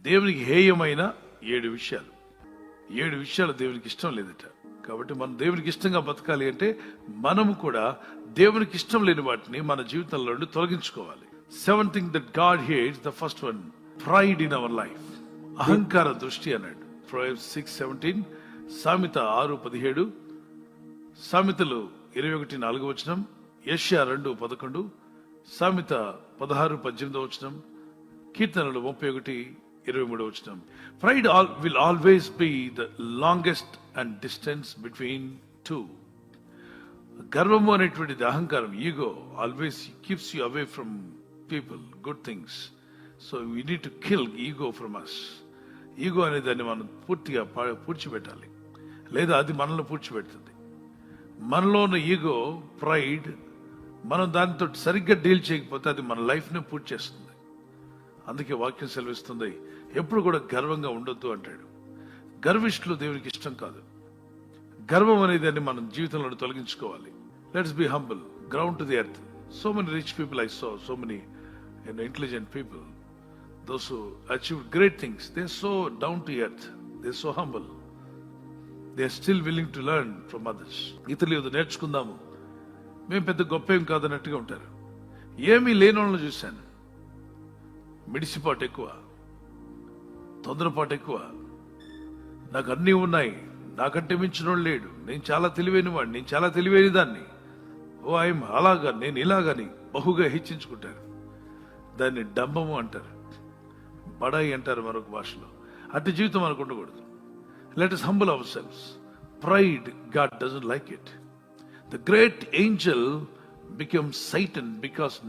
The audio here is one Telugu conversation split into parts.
దేవునికి హేయమైన 7 విషయాలు దేవునికి ఇష్టం లేదట. కాబట్టి మనం దేవునికి ఇష్టంగా బతకాలి అంటే మనము కూడా దేవునికి ఇష్టం లేని వాటిని మన జీవితంలో నుండి తొలగించుకోవాలి. 7 things that God hates. The first one, pride in our life. అహంకార దృష్టి అన్నాడు. Proverbs 6:17, సామెత 6:17, సామెతలు 21:4, యెషయా 2:11, సామెత 16:18, కీర్తనలు 31:23. Pride will always be the longest and distance between two. గర్వము అనేటువంటిది అహంకారం, ego, always keeps you away from people, good things. So we need to kill ego from us. Ego అనే దాన్ని మనం పూర్తిగా పూడ్చిపెట్టాలి, లేదా అది మనల్ని పూడ్చిపెడుతుంది. మనలో ఉన్న ఈగో, ప్రైడ్, మనం దానితో సరిగ్గా డీల్ చేయకపోతే అది మన లైఫ్ని పూర్తి చేస్తుంది. అందుకే వాక్యం సెలవిస్తుంది, ఎప్పుడు కూడా గర్వంగా ఉండొద్దు అంటాడు. గర్విష్ఠులు దేవునికి ఇష్టం కాదు. గర్వం అనేది మనం జీవితంలో తొలగించుకోవాలి. Let's be humble, ground to the earth. So many rich people I saw, so many intelligent people, those who achieved great things, they're so down to earth, they're so humble, they're still willing to learn from others. ఇతరులు నేర్చుకుందాము, మేము పెద్ద గొప్ప ఏం కాదన్నట్టుగా ఉంటారు. ఏమీ లేని వాళ్ళని చూశాను. మిడిసిపాటు ఎక్కువ, తొందరపాటు ఎక్కువ. నాకు అన్నీ ఉన్నాయి, నాకంటే మించిన లేడు, నేను చాలా తెలివైన వాడిని, నేను చాలా తెలివైన దాన్ని, ఓ ఐఎమ్ అలాగా, నేను ఇలాగని బహుగా హెచ్చించుకుంటారు. దాన్ని డంబము అంటారు, బడాయి అంటారు మరొక భాషలో. అట్టి జీవితం మనకు ఉండకూడదు. Let us humble ourselves. Pride, God doesn't like it. The great angel becomes Satan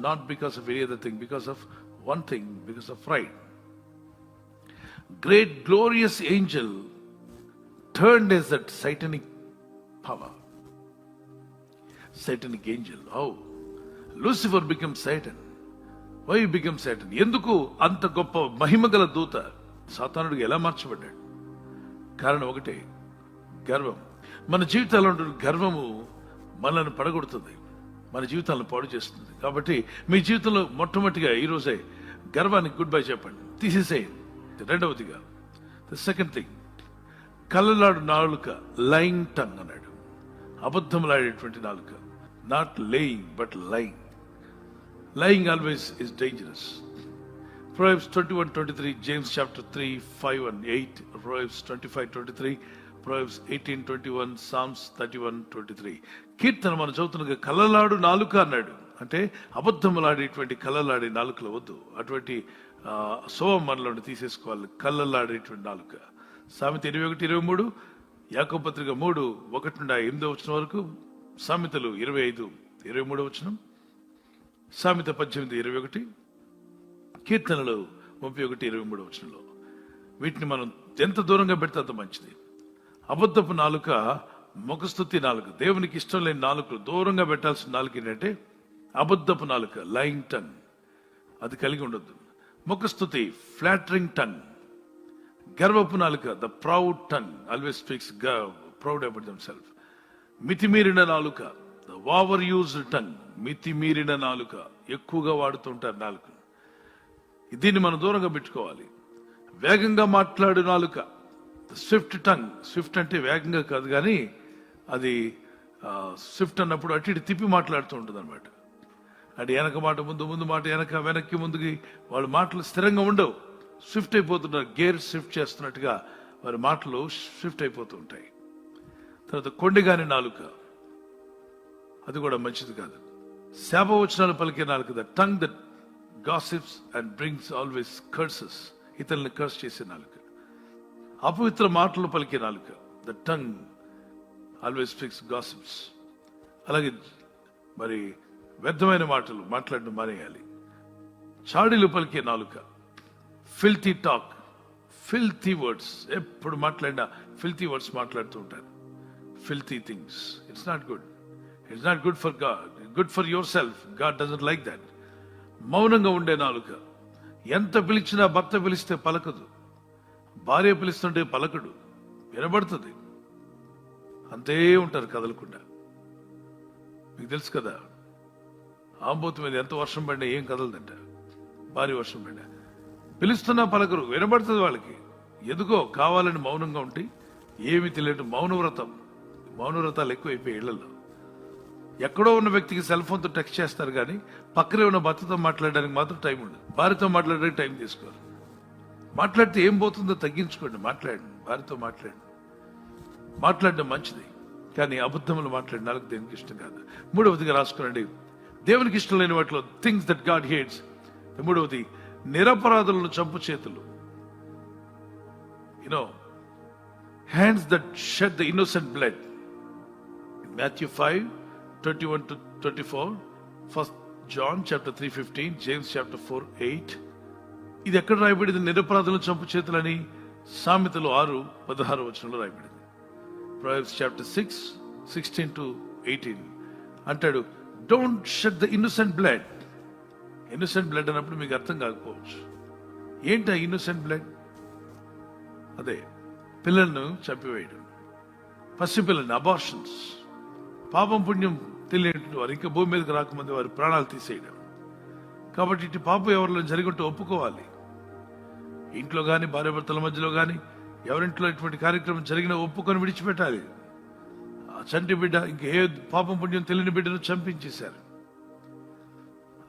not because of any other thing, because of one thing, because of pride. Great glorious angel turned as that satanic power, satanic angel. How? Lucifer became Satan. Why he became Satan? ఎందుకు అంత గొప్ప మహిమగల దూత సాతానుడికి ఎలా మార్చబడ్డాడు? కారణం ఒకటే, గర్వం. మన జీవితాల్లో గర్వము మనల్ని పడగొడుతుంది, మన జీవితాలను పాడు చేస్తుంది. కాబట్టి మీ జీవితంలో మొట్టమొదటిగా ఈరోజే గర్వానికి గుడ్ బై చెప్పండి, తీసేసేయండి. రెండవదిగా, ద సెకండ్ థింగ్, కళ్ళలాడు నాలుక, లైంగ్ టంగ్ అన్నాడు. అబద్ధములాడేటువంటి నాలుక. Not laying but లైంగ్. Lying always is dangerous. Proverbs 21:23, James chapter 3:5 and 8, Proverbs 25:23, Proverbs 18:21, Psalms 31:23. కీర్తన మనం చదువుతున్న కళ్ళలాడు నాలుక అన్నాడు. అంటే అబద్ధములాడేటువంటి కళ్ళలాడే నాలుకలు వద్దు. అటువంటి శోభం మనలో తీసేసుకోవాలి, కళ్ళలాడేటువంటి నాలుక. సామెత 21:23, యాకోబు పత్రిక 3:1-8 వరకు, సామెతలు 25:23, సామెత 18:21, కీర్తనలు 31:23. వీటిని మనం ఎంత దూరంగా పెడితే అంత మంచిది. అబద్ధపు నాలుక, ముఖస్తుతి నాలుక, దేవునికి ఇష్టం లేని నాలుకలు దూరంగా పెట్టాల్సిన నాలుక ఏంటంటే అబద్ధపు నాలుక, లైంగ్ టంగ్. అది కలిగి ఉండొద్దు. ముఖస్తుతి, ఫ్లాటరింగ్ టంగ్. గర్వపు నాలుక, the proud tongue, always speaks proud about themself. మితిమీరిన నాలుక, ద ఓవర్ యూజ్డ్ టంగ్. మితిమీరిన నాలుక, ఎక్కువగా వాడుతుంటారు నాలుక. దీన్ని మనం దూరంగా పెట్టుకోవాలి. వేగంగా మాట్లాడు నాలుక, స్విఫ్ట్ టంగ్. స్విఫ్ట్ అంటే వేగంగా కాదు, కానీ అది స్విఫ్ట్ అన్నప్పుడు అటు ఇటు తిప్పి మాట్లాడుతూ ఉంటుంది అనమాట. అంటే వెనక మాట ముందు, ముందు మాట వెనక, వెనక్కి ముందుకి, వాళ్ళ మాటలు స్థిరంగా ఉండవు, స్విఫ్ట్ అయిపోతున్నారు. గేర్ షిఫ్ట్ చేస్తున్నట్టుగా వారి మాటలు షిఫ్ట్ అయిపోతూ ఉంటాయి. తర్వాత కొండగాని నాలుక, అది కూడా మంచిది కాదు. శాపవచనాలు పలికే నాలుక, the tongue that gossips and brings always curses. ఇతరులను కర్స్ చేసే నాలుక. అపవిత్ర మాటలు పలికే నాలుక, the tongue always speaks gossips. అలాగే మరి వ్యర్థమైన మాటలు మాట్లాడడం మానేయాలి. చాడీలు పలికే నాలుక, ఫిల్తీ టాక్, ఫిల్తీ వర్డ్స్. ఎప్పుడు మాట్లాడినా ఫిల్తీ వర్డ్స్ మాట్లాడుతూ ఉంటారు, filthy things. It's not good. It's not good for God. It's good for yourself. God doesn't like that. మౌనంగా ఉండే నాలుక. ఎంత పిలిచినా, భర్త పిలిస్తే పలకదు, భార్య పిలుస్తుంటే పలకడు, వినబడుతుంది, అంతే ఉంటారు కదలకుండా. మీకు తెలుసు కదా, ఆంబోతు మీద ఎంత వర్షం పడినా ఏం కదలదంట, భారీ వర్షం పడినా. పిలుస్తున్నా పలకరు, వినబడుతుంది వాళ్ళకి. ఎందుకో కావాలని మౌనంగా ఉంటే ఏమి తెలియదు. మౌనవ్రతాలు ఎక్కువైపోయి ఇళ్లలో. ఎక్కడో ఉన్న వ్యక్తికి సెల్ ఫోన్తో టెక్స్ట్ చేస్తారు కానీ పక్కనే ఉన్న భర్తతో మాట్లాడడానికి మాత్రం టైం ఉండదు. భార్యతో మాట్లాడడానికి టైం తీసుకోవాలి. మాట్లాడితే ఏం పోతుందో తగ్గించుకోండి. మాట్లాడండి, భార్యతో మాట్లాడడం మంచిది, కానీ అబద్ధములు మాట్లాడిన వాళ్ళకి దేవునికి ఇష్టం కాదు. మూడవదిగా రాసుకోనండి, దేవునికి ఇష్టం లేని వాటిలో థింగ్స్ దట్ గాడ్ హేట్స్. మూడవది నిరపరాధులను చంపు చేతులు. Hands that shed the innocent blood. Matthew 5:21-24, 1 John chapter 3:15, James chapter 4:8. ఇది ఎక్కడ రాయబడింది? నిరపరాధులను చంపు చేతులని సామెతలు 6:16 రాయబడింది. Proverbs chapter 6:16-18 అంటాడు, don't shed the innocent blood. Innocent blood అన్నప్పుడు మీకు అర్థం కాకపోవచ్చు. ఏంటి ఆ ఇన్నోసెంట్ బ్లడ్? అదే పిల్లలను చంపివేయడం, పసిపిల్లల్ని, అబార్షన్స్. పాపం పుణ్యం తెలియని వారు ఇంకా భూమి మీదకి రాకముందు వారి ప్రాణాలు తీసేయడం. కాబట్టి ఇటు పాపం ఎవరిలో జరిగినట్టు ఒప్పుకోవాలి. ఇంట్లో కానీ భార్యాభర్తల మధ్యలో కానీ ఎవరింట్లో ఇటువంటి కార్యక్రమం జరిగినా ఒప్పుకొని విడిచిపెట్టాలి. ఆ చంటి బిడ్డ ఇంకా ఏ పాపం పుణ్యం తెలియని బిడ్డను చంపించేశారు.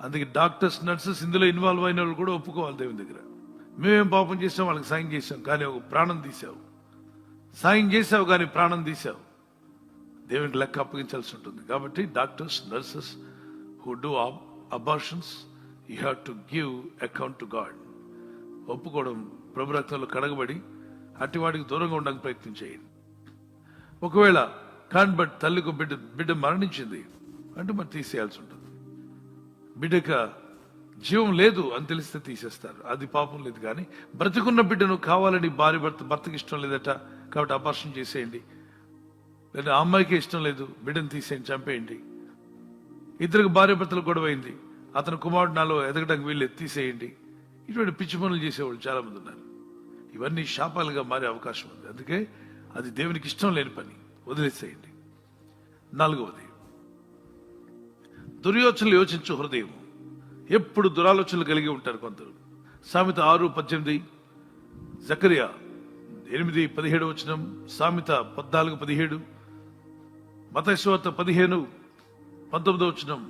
అందుకే డాక్టర్స్, నర్సెస్ ఇందులో ఇన్వాల్వ్ అయిన వాళ్ళు కూడా ఒప్పుకోవాలి దేవుని దగ్గర. మేమేం పాపం చేసాం, వాళ్ళకి సాయం చేసాం, కానీ ఒక ప్రాణం తీసావు. సాయం చేసావు కానీ ప్రాణం తీసావు, దేవునికి లెక్క అప్పగించాల్సి ఉంటుంది. కాబట్టి doctors, nurses who do abortions, you have to give account to God. ఒప్పుకోవడం, ప్రభు రక్తంలో కడగబడి అట్టివాడికి దూరంగా ఉండడానికి ప్రయత్నం చేయండి. ఒకవేళ కాన్బట్ తల్లికి బిడ్డ మరణించింది అంటే మరి తీసేయాల్సి ఉంటుంది. బిడ్డక జీవం లేదు అని తెలిస్తే తీసేస్తారు, అది పాపం లేదు. కానీ బ్రతికున్న బిడ్డను కావాలని భర్తకి ఇష్టం లేదట కాబట్టి అబార్షన్ చేసేయండి, లేదా ఆ అమ్మాయికి ఇష్టం లేదు బిడ్డను తీసేయండి, చంపేయండి. ఇద్దరికి భార్యాభర్తలు గొడవ అయింది, అతను కుమారుడు నాలో ఎదగడానికి వీళ్ళు తీసేయండి. ఇటువంటి పిచ్చి పనులు చేసేవాళ్ళు చాలా మంది ఉన్నారు. ఇవన్నీ శాపాలుగా మారే అవకాశం ఉంది. అందుకే అది దేవునికి ఇష్టం లేని పని, వదిలేసేయండి. నాలుగవది, దుర్యోచనలు యోచించు హృదయం. ఎప్పుడు దురాలోచనలు కలిగి ఉంటారు కొందరు. సామెత 6:18, జకరియా 8:17, సామెత 14:17, మత్తయి సువార్త 15:19,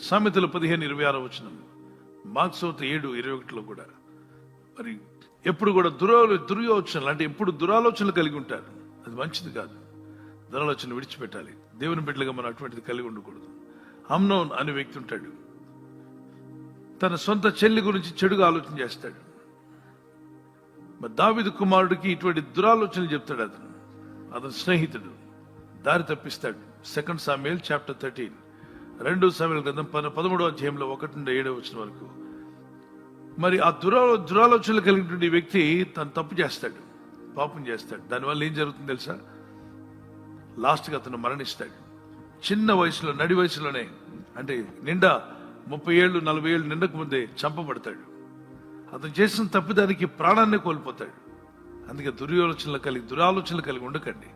సామెతలు 15:26, మార్కు సువార్త 7:21 కూడా. మరి ఎప్పుడు కూడా దుర్యోచనలు అంటే ఎప్పుడు దురాలోచనలు కలిగి ఉంటారు. అది మంచిది కాదు. దురాలోచనలు విడిచిపెట్టాలి. దేవుని బిడ్డలుగా మనం అటువంటిది కలిగి ఉండకూడదు. అమ్నోన్ అనే వ్యక్తి ఉంటాడు, తన సొంత చెల్లి గురించి చెడుగా ఆలోచన చేస్తాడు. మరి దావీదు కుమారుడికి ఇటువంటి దురాలోచనలు చెప్తాడు. అతను స్నేహితుడు దారి తప్పిస్తాడు. 2 Samuel chapter 13, 2 Samuel గ్రంథం 13వ అధ్యాయంలో 1-7 వరకు. మరి ఆ దురాలోచనలు కలిగినటువంటి వ్యక్తి తను తప్పు చేస్తాడు, పాపం చేస్తాడు. దానివల్ల ఏం జరుగుతుంది తెలుసా? లాస్ట్గా అతను మరణిస్తాడు. చిన్న వయసులో, నడి వయసులోనే, అంటే నిండా 30 ఏళ్ళు 40 ఏళ్ళు నిండకు ముందే చంపబడతాడు. అతను చేసిన తప్పిదానికి ప్రాణాన్ని కోల్పోతాడు. అందుకే దురాలోచనలు కలిగి ఉండకండి.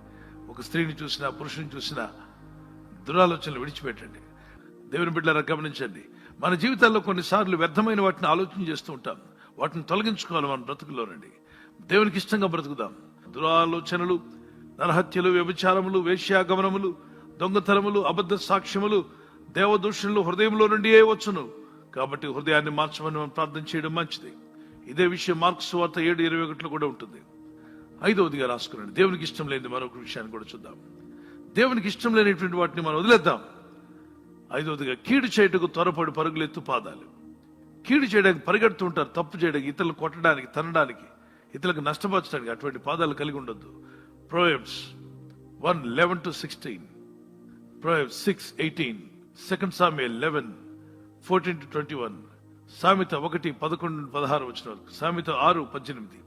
ఒక స్త్రీని చూసినా, పురుషుని చూసినా దురాలోచనలు విడిచిపెట్టండి. దేవుని బిడ్డలారా గమనించండి, మన జీవితాల్లో కొన్నిసార్లు వ్యర్థమైన వాటిని ఆలోచన చేస్తూ ఉంటాం. వాటిని తొలగించుకోవాలి మన బ్రతుకులోనండి. దేవునికి ఇష్టంగా బ్రతుకుదాం. దురాలోచనలు, నరహత్యలు, వ్యభిచారములు, వేశ్యాగమనములు, దొంగతనములు, అబద్ధ సాక్ష్యములు, దేవదూషణలు హృదయంలో నుండి వచ్చును. కాబట్టి హృదయాన్ని మార్చమని మనం ప్రార్థన చేయడం మంచిది. ఇదే విషయం మార్కు సువార్త 7:21 కూడా ఉంటుంది. 5వదిగా రాసుకున్నాడు, దేవునికి ఇష్టం లేని మరొక విషయాన్ని కూడా చూద్దాం. దేవునికి ఇష్టం లేనిటువంటి వాటిని మనం వదిలేద్దాం. 5వదిగా, కీడు చేయటకు త్వరపడి పరుగులెత్తు పాదాలు. కీడు చేయడానికి పరిగెడుతూ ఉంటారు, తప్పు చేయడానికి, ఇతరులు కొట్టడానికి, తనడానికి, ఇతరులకు నష్టపరచడానికి. అటువంటి పాదాలు కలిగి ఉండొద్దు. Proverbs 1:11-16, Proverbs 6:18, 2 Samuel 11:14-21, సామెత 1:11-16 వరకు, సామెత 6:18,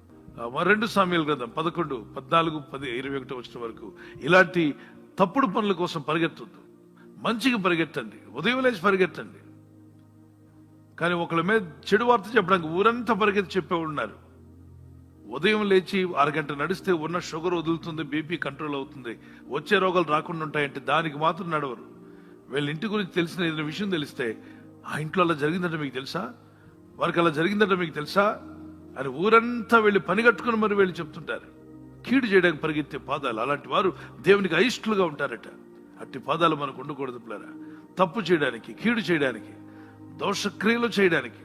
2 Samuel గ్రంథం 11:14-21 వరకు. ఇలాంటి తప్పుడు పనుల కోసం పరిగెత్తొద్దు. మంచిగా పరిగెట్టండి, ఉదయం లేచి పరిగెట్టండి. కానీ ఒకళ్ళ మీద చెడు వార్త చెప్పడానికి ఊరంతా పరిగెత్తి చెప్పేవాళ్ళు ఉన్నారు. ఉదయం లేచి అరగంట నడిస్తే ఉన్న షుగర్ వదులుతుంది, బీపీ కంట్రోల్ అవుతుంది, వచ్చే రోగాలు రాకుండా ఉంటాయంటే దానికి మాత్రం నడవరు. వీళ్ళ ఇంటి గురించి తెలిసిన ఏదైనా విషయం తెలిస్తే, ఆ ఇంట్లో అలా జరిగిందంటే మీకు తెలుసా, వారికి అలా జరిగిందంటే మీకు తెలుసా అని ఊరంతా వెళ్ళి పని కట్టుకుని మరి వెళ్ళి చెప్తుంటారు. కీడు చేయడానికి పరిగెత్తే పాదాలు, అలాంటి వారు దేవునికి అయిష్టులుగా ఉంటారట. అట్టి పాదాలు మనకు ఉండకూడదు పిల్లరా. తప్పు చేయడానికి, కీడు చేయడానికి, దోషక్రియలు చేయడానికి,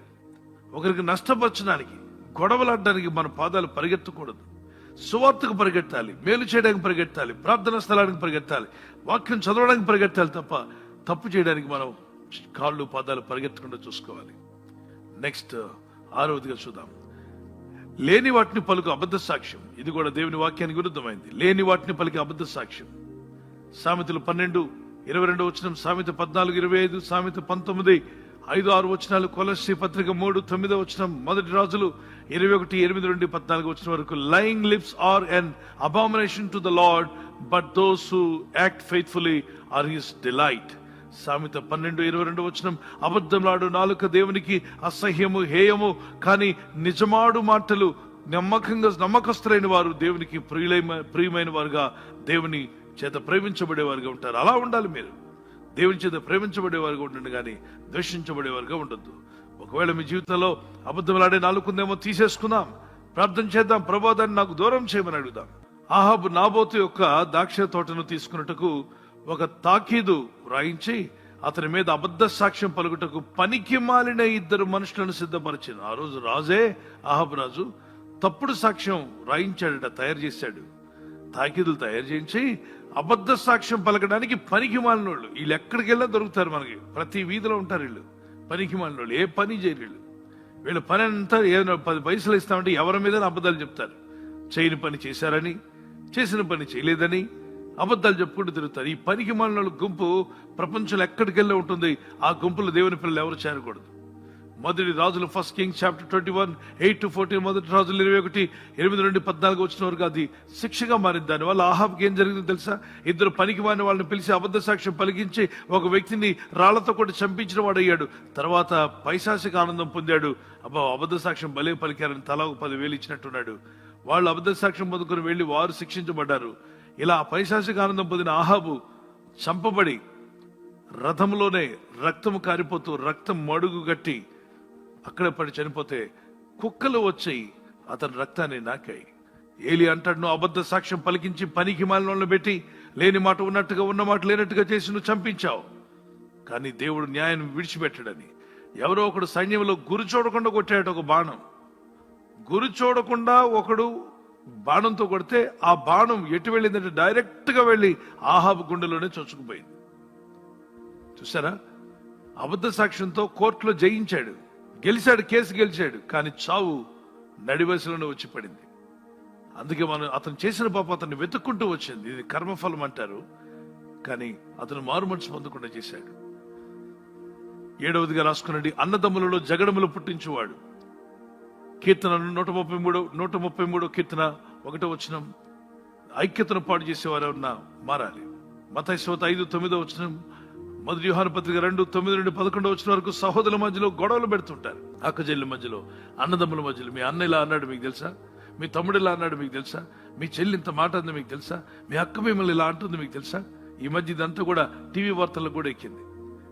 ఒకరికి నష్టపరచడానికి, గొడవలాడడానికి మన పాదాలు పరిగెత్తకూడదు. సువార్తకు పరిగెత్తాలి, మేలు చేయడానికి పరిగెత్తాలి, ప్రార్థనా స్థలానికి పరిగెత్తాలి, వాక్యం చదవడానికి పరిగెత్తాలి తప్ప తప్పు చేయడానికి మనం కాళ్ళు పాదాలు పరిగెత్తకుండా చూసుకోవాలి. నెక్స్ట్ 6వదిగా చూద్దాం. లేని వాటిని పలుకు అబద్ధ సాక్ష్యం. ఇది కూడా దేవుని వాక్యానికి విరుద్ధమైంది. లేని వాటిని పలికి అబద్ధ సాక్ష్యం. సామెతలు 12:22 సామెత 14:25, సామెత 19:5-6 వచనాలు, కొలస్సీ పత్రిక 3:9 మొదటి రాజులు 21:8-14 వరకు. Lying lips are an abomination to the Lord, but those who act faithfully are his delight. సామెత 12:22 అబద్ధంలాడు నాలుక దేవునికి అసహ్యము, హేయము, కానీ నిజమాడు మాటలు నమ్మకస్తులైన వారు దేవునికి ప్రియమైన వారుగా, దేవుని చేత ప్రేమించబడేవారుగా ఉంటారు. అలా ఉండాలి. మీరు దేవుని చేత ప్రేమించబడేవారుగా ఉండండి, కానీ ద్వేషించబడేవారుగా ఉండొద్దు. ఒకవేళ మీ జీవితంలో అబద్ధంలాడే నాలుగుందేమో తీసేసుకుందాం, ప్రార్థన చేద్దాం, ప్రభువా దాన్ని నాకు దూరం చేయమని అడుగుదాం. ఆహాబు నాబోతు యొక్క ద్రాక్ష తోటను తీసుకున్నట్టుకు ఒక తాకీదు రాయించి అతని మీద అబద్ధ సాక్ష్యం పలుకుటకు పనికి మాలిన 2 మనుషులను సిద్ధపరిచింది. ఆ రోజు రాజే, ఆహాబు రాజు తప్పుడు సాక్ష్యం రాయించాడట, తయారు చేశాడు. తాకీదులు తయారు చేయించి అబద్ధ సాక్ష్యం పలకడానికి పనికి మాలిన వాళ్ళు. వీళ్ళు ఎక్కడికి వెళ్ళా దొరుకుతారు మనకి. ప్రతి వీధిలో ఉంటారు వీళ్ళు, పనికి మాలిన వాళ్ళు. ఏ పని చేయరు వీళ్ళ పని అంతా. ఏదైనా 10 పైసలు ఇస్తామంటే ఎవరి మీద అబద్ధాలు చెప్తారు. చేయని పని చేశారని, చేసిన పని చేయలేదని అబద్ధాలు చెప్పుకుంటూ తిరుగుతారు. ఈ పనికి మాలిన గుంపు ప్రపంచంలో ఎక్కడికి వెళ్ళి ఉంటుంది. ఆ గుంపులో దేవుని పిల్లలు ఎవరు చేరకూడదు. మొదటి రాజులు 1 Kings chapter 21 8-14, మొదటి రాజులు 21:8-14 వరకు అది శిక్షగా మారింది. దానివల్ల ఆహాబ్కి ఏం జరిగిందో తెలుసా? 2 పనికి మాలిన వాళ్ళని పిలిచి అబద్ధ సాక్ష్యం పలికించి ఒక వ్యక్తిని రాళ్లతో కొట్టి చంపించిన వాడు అయ్యాడు. తర్వాత పైశాసిక ఆనందం పొందాడు. అబద్ధ సాక్ష్యం భలే పలికారని తలా 10,000 ఇచ్చినట్టున్నాడు. వాళ్ళు అబద్ధ సాక్ష్యం పొందుకొని వెళ్లి వారు శిక్షించబడ్డారు. ఇలా పైశాసిక ఆనందం పొందిన ఆహాబు చంపబడి రథంలోనే రక్తము కారిపోతూ రక్తం మడుగు గట్టి అక్కడే పడి చనిపోతే కుక్కలు వచ్చి అతని రక్తాన్ని నాకాయి. ఏలి అంటాడు, నువ్వు అబద్ధ సాక్ష్యం పలికించి పనికి మాలిన పెట్టి లేని మాట ఉన్నట్టుగా, ఉన్న మాట లేనట్టుగా చేసి నువ్వు చంపించావు. కానీ దేవుడు న్యాయం విడిచిపెట్టాడని ఎవరో ఒకడు సైన్యంలో గురి చూడకుండా కొట్టాడు. ఒక బాణం గురి చూడకుండా ఒకడు బాణంతో కొడితే ఆ బాణం ఎటు వెళ్ళిందంటే డైరెక్ట్ గా వెళ్ళి ఆహాబు గుండెలోనే చొచ్చుకుపోయింది. చూసారా? అబద్ధ సాక్ష్యంతో కోర్టులో జయించాడు, గెలిచాడు, కేసు గెలిచాడు, కానీ చావు నడివయసులోనే వచ్చి పడింది. అందుకే అతను చేసిన పాపం అతన్ని వెతుక్కుంటూ వచ్చింది. ఇది కర్మఫలం అంటారు. కానీ అతను మారు మనసు పొందకుండా చేశాడు. 7వదిగా రాసుకునండి. అన్నదమ్ములలో జగడములు పుట్టించువాడు. కీర్తన 133 కీర్తన 1 ఐక్యతను పాడు చేసేవారు ఎవరన్నా మారాలి. మత్తయి 5:9 మొదటి యోహాను పత్రిక 2:9-11 వరకు సహోదరుల మధ్యలో గొడవలు పెడుతుంటారు. అక్కచెల్లి మధ్యలో, అన్నదమ్ముల మధ్యలో. మీ అన్న ఇలా అన్నాడు మీకు తెలుసా? మీ తమ్ముడు ఇలా అన్నాడు మీకు తెలుసా? మీ చెల్లి ఇంత మాట అంది మీకు తెలుసా? మీ అక్క మిమ్మల్ని ఇలా అంటుంది మీకు తెలుసా? ఈ మధ్య ఇదంతా కూడా టీవీ వార్తల్లో కూడా ఎక్కింది.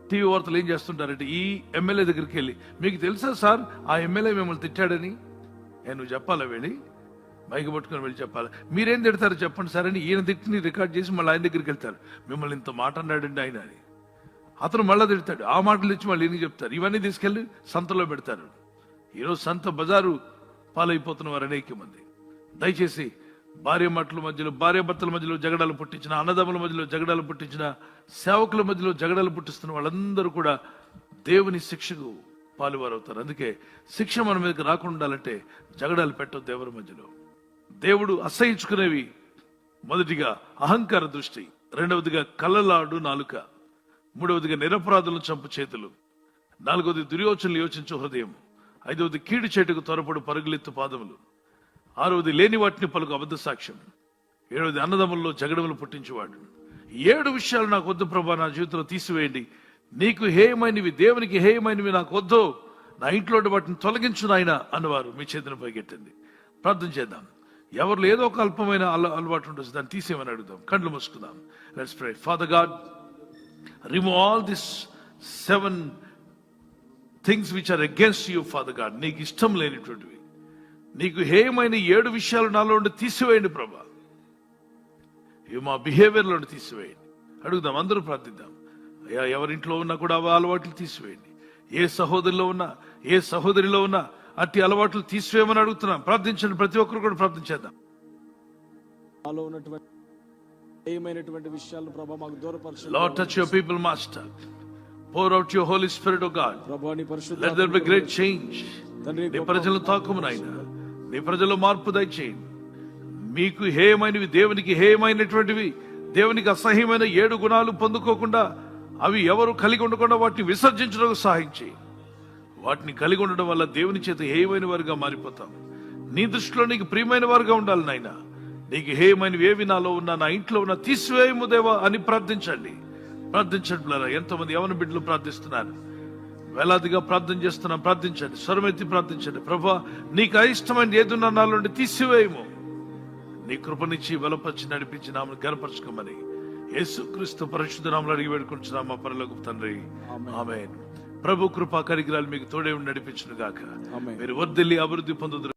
టీవీ వార్తలు ఏం చేస్తుంటారంటే ఈ ఎమ్మెల్యే దగ్గరికి వెళ్ళి, మీకు తెలుసా సార్ ఆ ఎమ్మెల్యే మిమ్మల్ని తిట్టాడని. నువ్వు చెప్పాలా? వెళ్ళి మైకి పట్టుకొని వెళ్ళి చెప్పాలి. మీరేం తిడతారు చెప్పండి సార్ అని ఈయన తిట్టిని రికార్డ్ చేసి మళ్ళీ ఆయన దగ్గరికి వెళ్తారు. మిమ్మల్ని ఇంత మాట అన్నాడండి ఆయన అని. అతను మళ్ళా తిడతాడు. ఆ మాటలు ఇచ్చి మళ్ళీ ఈయనకి చెప్తారు. ఇవన్నీ తీసుకెళ్లి సంతలో పెడతారు. ఈరోజు సంత బజారు పాలైపోతున్న వారు అనేక మంది. దయచేసి భార్యాభర్తల మధ్యలో జగడాలు పుట్టించిన, అన్నదమ్ముల మధ్యలో జగడాలు పుట్టించిన, సేవకుల మధ్యలో జగడాలు పుట్టిస్తున్న వాళ్ళందరూ కూడా దేవుని శిక్షకు పాలువారు అవుతారు. అందుకే శిక్ష మన మీదకి రాకుండా ఉండాలంటే జగడాలు పెట్టొద్దు ఎవరి మధ్యలో. దేవుడు అసహించుకునేవి మొదటిగా అహంకార దృష్టి, 2వదిగా కళ్ళలాడు నాలుక, 3వదిగా నిరపరాధులను చంపు చేతులు, 4వది దుర్యోచనలు యోచించు హృదయం, 5వది కీడు చేటుకు త్వరపడు పరుగులెత్తు పాదములు, 6వది లేని వాటిని పలుకు అబద్ధ సాక్ష్యం, 7వది అన్నదమ్ముల్లో జగడములు పుట్టించేవాడు. 7 విషయాలు నాకు వద్దు ప్రభా, నా జీవితంలో తీసివేయండి. నీకు హేయమైనవి, దేవునికి హేయమైనవి నాకు వద్దు, నా ఇంట్లో వాటిని తొలగించు నాయన అన్నవారు మీ చేతిని పైకెత్తండి. ప్రార్థన చేద్దాం. ఎవరిలో ఏదో ఒక అల్పమైన అలవాటు ఉంటుంది, దాన్ని తీసేయమని అడుగుదాం. కళ్ళు మూసుకుందాం. Let's pray. Father god, remove all this 7 things which are against you father god, నీకు ఇష్టం లేనిటువంటివి, నీకు హేయమైన 7 విషయాలు నాలో నుండి తీసివేయండి ప్రభా. ఇవి మా బిహేవియర్లో తీసివేయండి. అడుగుదాం, అందరూ ప్రార్థిద్దాం. అయ్యా, ఎవరింట్లో ఉన్నా కూడా ఆ అలవాట్లు తీసివేయండి. ఏ సహోదరిలో ఉన్నా, ఏ సహోదరిలో ఉన్నా అట్టి అలవాట్లు తీసివేయమని అడుగుతున్నాం. ప్రార్థించండి, ప్రతి ఒక్కరు కూడా ప్రార్థించేద్దాం. మాలో ఉన్నటువంటి ఏమైనటువంటి విషయాలను ప్రభా మాకు దూరపరచండి. Lord, touch your people, Master. Pour out your Holy Spirit, O God. ప్రభా నీ పరిశుద్ధ Let there be great change. తండ్రి నీ ప్రజలను తాకుము నాయన, నీ ప్రజల్లో మార్పు దయచేయండి. మీకు హేయమైనవి, దేవునికి హేయమైనటువంటివి, దేవునికి అసహ్యమైన 7 గుణాలు పొందుకోకుండా, అవి ఎవరు కలిగి ఉండకుండా వాటిని విసర్జించడానికి సహాయం చేయి. వాటిని కలిగి ఉండడం వల్ల దేవుని చేత హేయమైన వారుగా మారిపోతాం. నీ దృష్టిలో నీకు ప్రియమైన వారుగా ఉండాలి నాయన. నీకు హేయమైనవి ఏవి నాలో ఉన్నా, నా ఇంట్లో ఉన్నా తీసివేయము దేవా అని ప్రార్థించండి. ప్రార్థించట్లేరా? ఎంతమంది యవన బిడ్డలు ప్రార్థిస్తున్నారు, వేలాదిగా ప్రార్థన చేస్తున్నాం. ప్రార్థించండి, స్వరమెత్తి ప్రార్థించండి. ప్రభా, నీకు అయిష్టమైన ఏదున్నా నాలో నుండి తీసివేయము. నీ కృపనిచ్చి బలపరిచి నడిపించి నామను గనపరచుకోమని యేసుక్రీస్తు పరిశుద్ధ నామములో అడిగి వేడుకుంటున్నాం మా పరలోకపు తండ్రి, ఆమేన్. ప్రభు కృపా కరిగిరాలు మీకు తోడే ఉండి నడిపించును గాక. మీరు వర్ధిల్లి అభివృద్ధి పొందుదురు.